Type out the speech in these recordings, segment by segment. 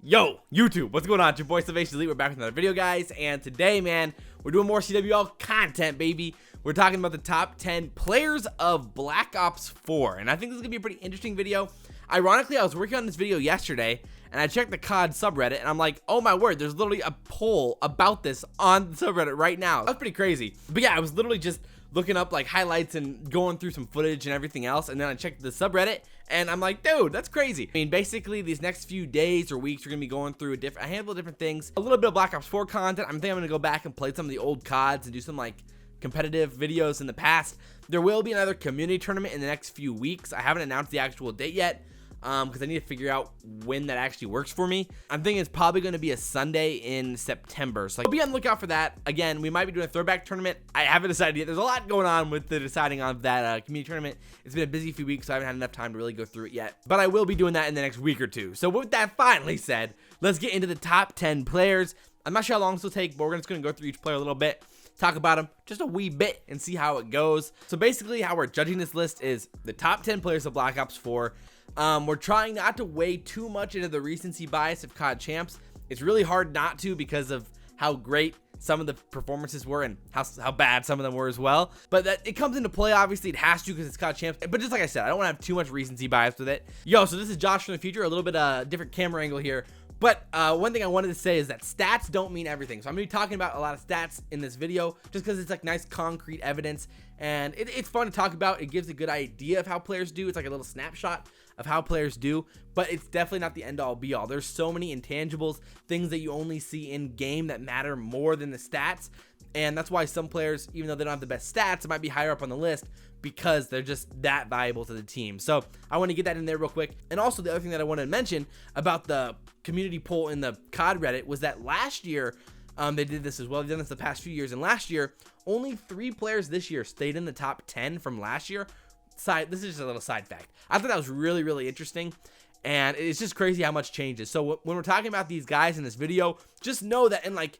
Yo, YouTube, what's going on? It's your boy SalvationsElite. We're back with another video, guys, and today, man, we're doing more CWL content, baby. We're talking about the top 10 players of Black Ops 4, and I think this is gonna be a pretty interesting video. Ironically, I was working on this video yesterday, and I checked the COD subreddit, and I'm like, oh my word, there's literally a poll about this on the subreddit right now. That's pretty crazy. But yeah, I was literally just looking up like highlights and going through some footage and everything else, and then I checked the subreddit and I'm like, dude, that's crazy. I mean, basically these next few days or weeks we're gonna be going through a handful of different things, a little bit of Black Ops 4 content. I'm gonna go back and play some of the old CODs and do some like competitive videos in the past. There will be another community tournament in the next few weeks. I haven't announced the actual date yet because I need to figure out when that actually works for me. I'm thinking it's probably going to be a Sunday in September, so be on the lookout for that. Again, we might be doing a throwback tournament. I haven't decided yet. There's a lot going on with the deciding on that community tournament. It's been a busy few weeks, so I haven't had enough time to really go through it yet, but I will be doing that in the next week or two. So with that finally said, let's get into the top 10 players. I'm not sure how long this will take, but we're just going to go through each player a little bit, talk about them just a wee bit, and see how it goes. So basically how we're judging this list is the top 10 players of Black Ops 4. We're trying not to weigh too much into the recency bias of CoD Champs. It's really hard not to because of how great some of the performances were and how bad some of them were as well. But that it comes into play, obviously it has to because it's CoD Champs. But just like I said, I don't want to have too much recency bias with it. Yo, so this is Josh from the future, a little bit different camera angle here. But one thing I wanted to say is that stats don't mean everything. So I'm going to be talking about a lot of stats in this video just because it's like nice concrete evidence. And it's fun to talk about. It gives a good idea of how players do. It's like a little snapshot of how players do. But it's definitely not the end-all be-all. There's so many intangibles, things that you only see in game that matter more than the stats. And that's why some players, even though they don't have the best stats, it might be higher up on the list because they're just that valuable to the team. So I want to get that in there real quick. And also the other thing that I wanted to mention about the community poll in the COD Reddit was that last year, they did this as well. They've done this the past few years. And last year, only 3 players this year stayed in the top 10 from last year. This is just a little side fact. I thought that was really, really interesting. And it's just crazy how much changes. So when we're talking about these guys in this video, just know that in like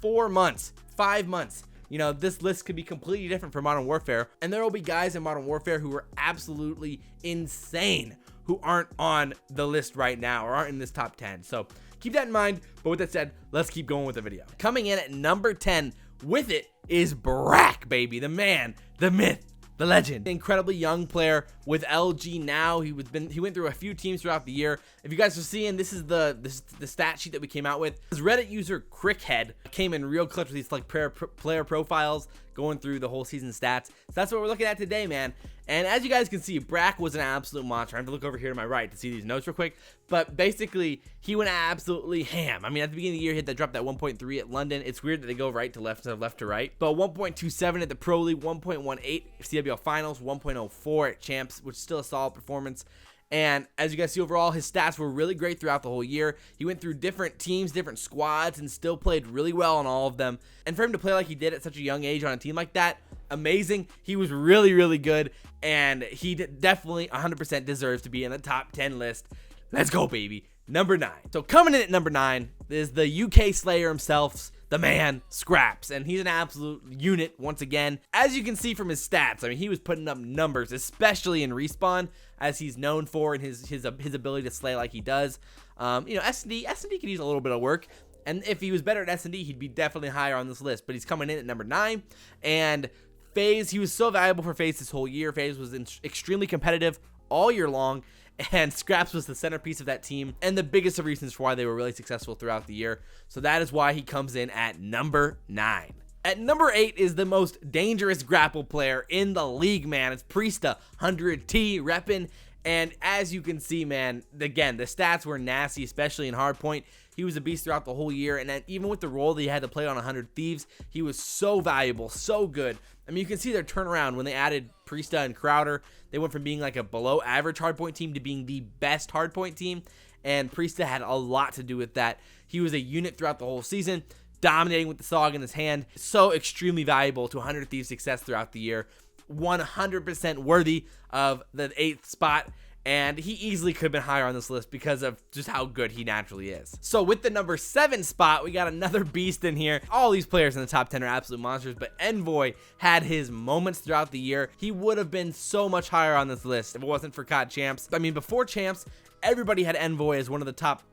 4 months, 5 months, you know, this list could be completely different for Modern Warfare. And there will be guys in Modern Warfare who are absolutely insane who aren't on the list right now or aren't in this top 10. So keep that in mind. But with that said, let's keep going with the video. Coming in at number 10 with it is Brack, baby. The man, the myth, the legend. Incredibly young player with LG now. He went through a few teams throughout the year. If you guys are seeing, this is the stat sheet that we came out with. His Reddit user Crickhead came in real clutch with these like player profiles going through the whole season stats. So that's what we're looking at today, man. And as you guys can see, Brack was an absolute monster. I have to look over here to my right to see these notes real quick. But basically, he went absolutely ham. I mean, at the beginning of the year, he had that drop that 1.3 at London. It's weird that they go right to left instead of left to right. But 1.27 at the Pro League, 1.18 CWL Finals, 1.04 at Champs, which is still a solid performance. And as you guys see overall, his stats were really great throughout the whole year. He went through different teams, different squads, and still played really well on all of them. And for him to play like he did at such a young age on a team like that, amazing. He was really, really good, and he definitely 100% deserves to be in the top 10 list. Let's go, baby. Number 9. So coming in at number 9 is the UK Slayer himself, the man, Skrapz, and he's an absolute unit once again. As you can see from his stats, I mean, he was putting up numbers, especially in Respawn, as he's known for, and his ability to slay like he does. You know, S&D could use a little bit of work, and if he was better at S&D, he'd be definitely higher on this list, but he's coming in at number 9, and FaZe, he was so valuable for FaZe this whole year. FaZe was extremely competitive all year long, and Skrapz was the centerpiece of that team and the biggest of reasons for why they were really successful throughout the year. So that is why he comes in at number 9. At number 8 is the most dangerous grapple player in the league, man. It's Priestahh, 100T reppin'. And as you can see, man, again, the stats were nasty, especially in hardpoint. He was a beast throughout the whole year, and then even with the role that he had to play on 100 Thieves, he was so valuable, so good. I mean, you can see their turnaround when they added Priestahh and Crowder. They went from being like a below average hardpoint team to being the best hardpoint team, and Priestahh had a lot to do with that. He was a unit throughout the whole season, dominating with the SOG in his hand. So extremely valuable to 100 Thieves success throughout the year. 100% worthy of the 8th spot, and he easily could have been higher on this list because of just how good he naturally is. So with the number 7 spot, we got another beast in here. All these players in the top 10 are absolute monsters, but Envoy had his moments throughout the year. He would have been so much higher on this list if it wasn't for COD Champs. I mean, before Champs, everybody had Envoy as one of the top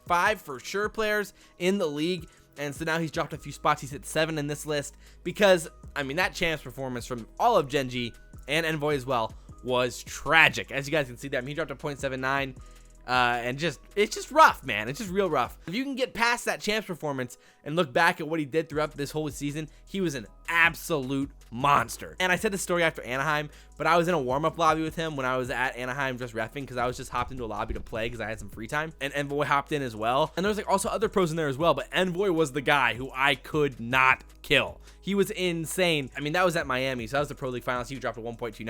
5 for sure players in the league. And so now he's dropped a few spots. He's hit 7 in this list because, I mean, that Champs performance from all of Gen G and Envoy as well was tragic. As you guys can see that, I mean, he dropped a 0.79. And it's just rough, man. It's just real rough. If you can get past that Champs performance and look back at what he did throughout this whole season, he was an absolute monster. And I said this story after Anaheim, but I was in a warm-up lobby with him when I was at Anaheim just reffing because I was just hopped into a lobby to play because I had some free time. And Envoy hopped in as well. And there was like also other pros in there as well, but Envoy was the guy who I could not kill. He was insane. I mean, that was at Miami, so that was the Pro League Finals. He dropped a 1.29.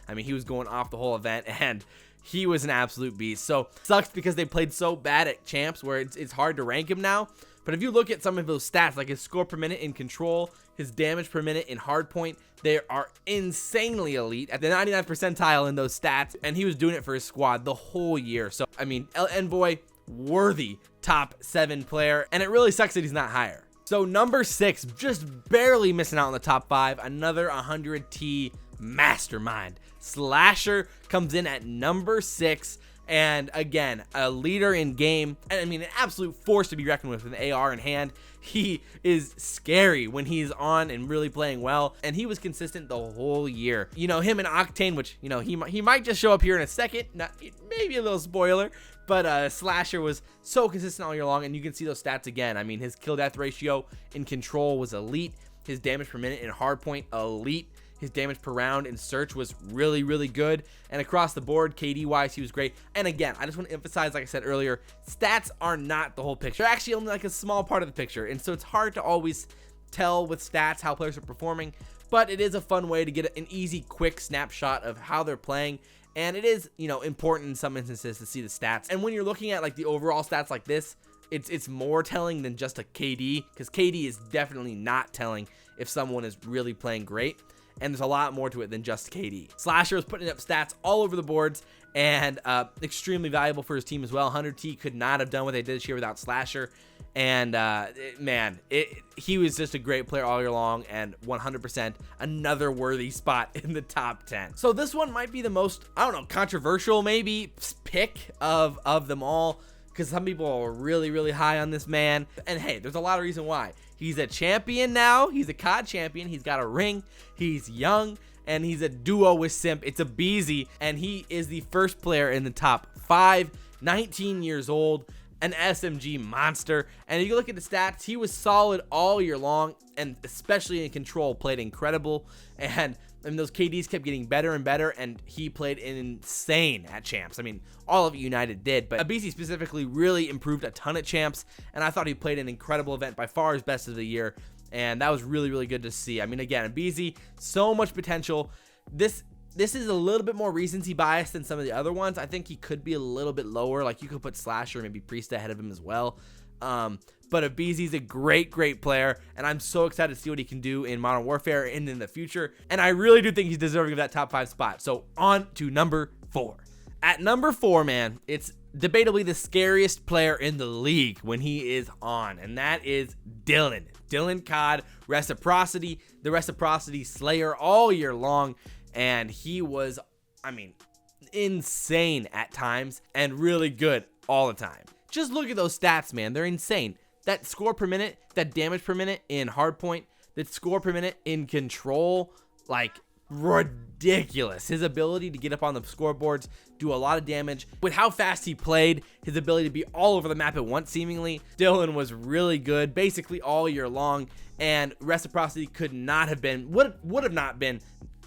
I mean, he was going off the whole event, and he was an absolute beast. So sucks because they played so bad at Champs where it's hard to rank him now. But if you look at some of those stats, like his score per minute in control, his damage per minute in hardpoint, they are insanely elite at the 99th percentile in those stats. And he was doing it for his squad the whole year. So, I mean, Envoy, worthy top 7 player. And it really sucks that he's not higher. So number 6, just barely missing out on the top 5, another 100T mastermind. Slasher comes in at number 6, and again, a leader in game, and I mean, an absolute force to be reckoned with an AR in hand. He is scary when he's on and really playing well, and he was consistent the whole year. You know, him and Octane, which, you know, he might just show up here in a second, maybe a little spoiler, but Slasher was so consistent all year long, and you can see those stats again. I mean, his kill death ratio in control was elite. His damage per minute in hardpoint, elite. His damage per round in search was really, really good. And across the board, KD-wise, he was great. And again, I just want to emphasize, like I said earlier, stats are not the whole picture. They're actually only like a small part of the picture. And so it's hard to always tell with stats how players are performing. But it is a fun way to get an easy, quick snapshot of how they're playing. And it is, you know, important in some instances to see the stats. And when you're looking at like the overall stats like this, it's more telling than just a KD. Because KD is definitely not telling if someone is really playing great. And there's a lot more to it than just KD. Slasher was putting up stats all over the boards and extremely valuable for his team as well. 100T could not have done what they did this year without Slasher. And he was just a great player all year long, and 100% another worthy spot in the top 10. So this one might be the most, I don't know, controversial maybe pick of them all, because some people are really, really high on this man. And hey, there's a lot of reason why. He's a champion now. He's a COD champion. He's got a ring. He's young. And he's a duo with Simp. It's Abezy. And he is the first player in the top 5. 19 years old. An SMG monster. And if you look at the stats, he was solid all year long. And especially in control, played incredible. And those KDs kept getting better and better, and he played insane at Champs. I mean, all of United did, but Abezy specifically really improved a ton at Champs, and I thought he played an incredible event, by far his best of the year, and that was really, really good to see. I mean, again, Abezy, so much potential. This is a little bit more recency bias than some of the other ones. I think he could be a little bit lower. Like, you could put Slasher, maybe Priestahh ahead of him as well. But Abezy's a great player, and I'm so excited to see what he can do in Modern Warfare and in the future. And I really do think he's deserving of that top 5 spot. So on to number 4. At number 4, man, it's debatably the scariest player in the league when he is on, and that is Dylan. Dylan COD, Reciprocity, the Reciprocity Slayer all year long, and he was, I mean, insane at times and really good all the time. Just look at those stats, man. They're insane. That score per minute, that damage per minute in hardpoint, that score per minute in control, like, ridiculous. His ability to get up on the scoreboards, do a lot of damage. With how fast he played, his ability to be all over the map at once, seemingly, Dylan was really good basically all year long, and Reciprocity could not have been, would have not been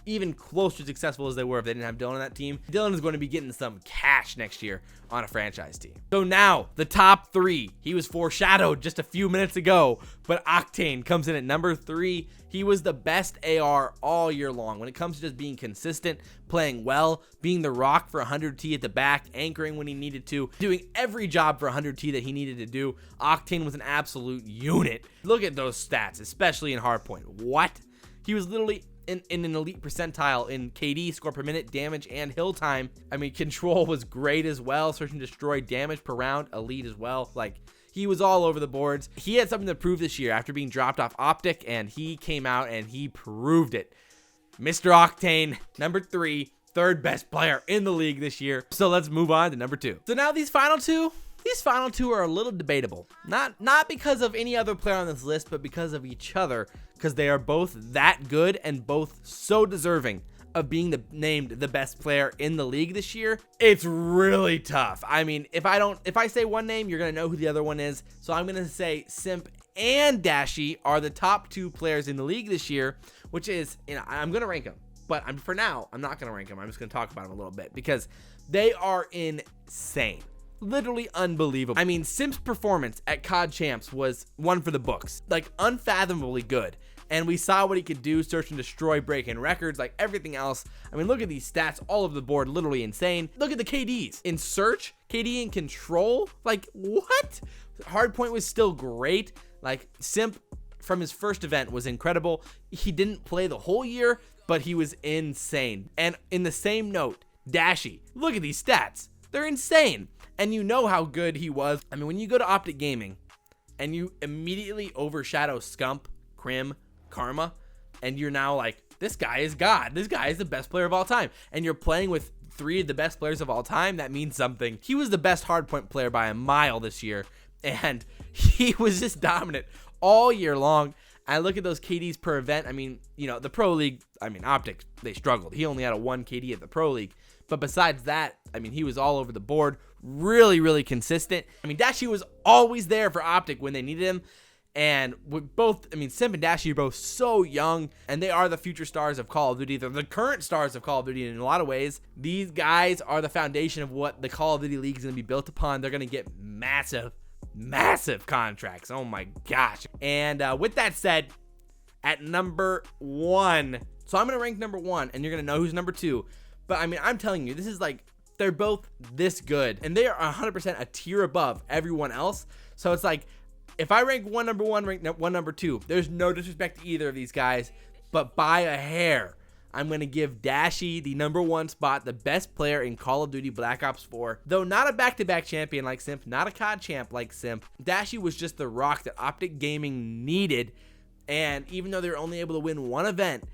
even close to successful as they were if they didn't have Dylan on that team. Dylan is going to be getting some cash next year on a franchise team. So now, the top 3. He was foreshadowed just a few minutes ago, but Octane comes in at number 3. He was the best AR all year long when it comes to just being consistent, playing well, being the rock for 100T at the back, anchoring when he needed to, doing every job for 100T that he needed to do. Octane was an absolute unit. Look at those stats, especially in hardpoint. What? He was literally in an elite percentile in KD, score per minute, damage, and hill time. I mean, control was great as well. Search and destroy, damage per round, elite as well. Like, he was all over the boards. He had something to prove this year after being dropped off OpTic, and he came out and he proved it. Mr. Octane, number 3, third best player in the league this year. So let's move on to number 2. So now these final two These final two are a little debatable. Not because of any other player on this list, but because of each other, because they are both that good and both so deserving of being named the best player in the league this year. It's really tough. I mean, if I say one name, you're gonna know who the other one is. So I'm gonna say Simp and Dashy are the top 2 players in the league this year, which is, you know, I'm gonna rank them, but for now, I'm not gonna rank them. I'm just gonna talk about them a little bit because they are insane. Literally unbelievable. I mean, Simp's performance at CoD Champs was one for the books, like unfathomably good. And we saw what he could do, search and destroy, breaking records, like everything else. I mean, look at these stats all over the board, literally insane. Look at the KDs. In search, KD in control, like what? Hardpoint was still great. Like Simp from his first event was incredible. He didn't play the whole year, but he was insane. And in the same note, Dashy, look at these stats. They're insane. And you know how good he was. I mean, when you go to OpTic Gaming and you immediately overshadow Scump, Crim, Karma, and you're now like, this guy is God. This guy is the best player of all time. And you're playing with 3 of the best players of all time. That means something. He was the best hardpoint player by a mile this year. And he was just dominant all year long. I look at those KDs per event. I mean, you know, the Pro League, I mean, OpTic, they struggled. He only had a 1 KD at the Pro League. But besides that, I mean, he was all over the board. Really, really consistent. I mean, Dashy was always there for OpTic when they needed him. And with both, I mean, Simp and Dashy are both so young, and they are the future stars of Call of Duty. They're the current stars of Call of Duty in a lot of ways. These guys are the foundation of what the Call of Duty League is going to be built upon. They're going to get massive, massive contracts. Oh my gosh. And with that said, at number 1, so I'm going to rank number 1, and you're going to know who's number 2. But I mean, I'm telling you, this is like, they're both this good, and they are 100% a tier above everyone else. So it's like, if I rank one number 1, rank one number 2, there's no disrespect to either of these guys, but by a hair, I'm going to give Dashy the number 1 spot, the best player in Call of Duty Black Ops 4. Though not a back-to-back champion like Simp, not a COD champ like Simp, Dashy was just the rock that OpTic Gaming needed. And even though they were only able to win 1 event,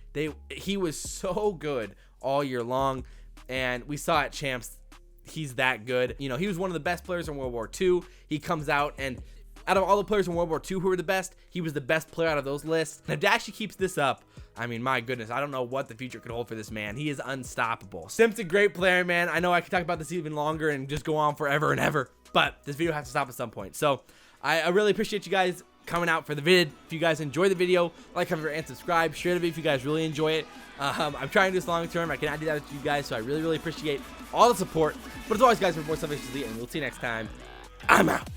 he was so good all year long. And we saw at Champs, he's that good. You know, he was one of the best players in World War II. He comes out, and out of all the players in World War II who were the best, he was the best player out of those lists. Now, Dashy keeps this up. I mean, my goodness, I don't know what the future could hold for this man. He is unstoppable. Simp's a great player, man. I know I could talk about this even longer and just go on forever and ever, but this video has to stop at some point. So I really appreciate you guys coming out for the vid. If you guys enjoy the video, like, comment, and subscribe. Share the video if you guys really enjoy it. I'm trying to do this long term. I cannot do that with you guys, so I really, really appreciate all the support. But as always, guys, we're more SalvationsElite, and we'll see you next time. I'm out.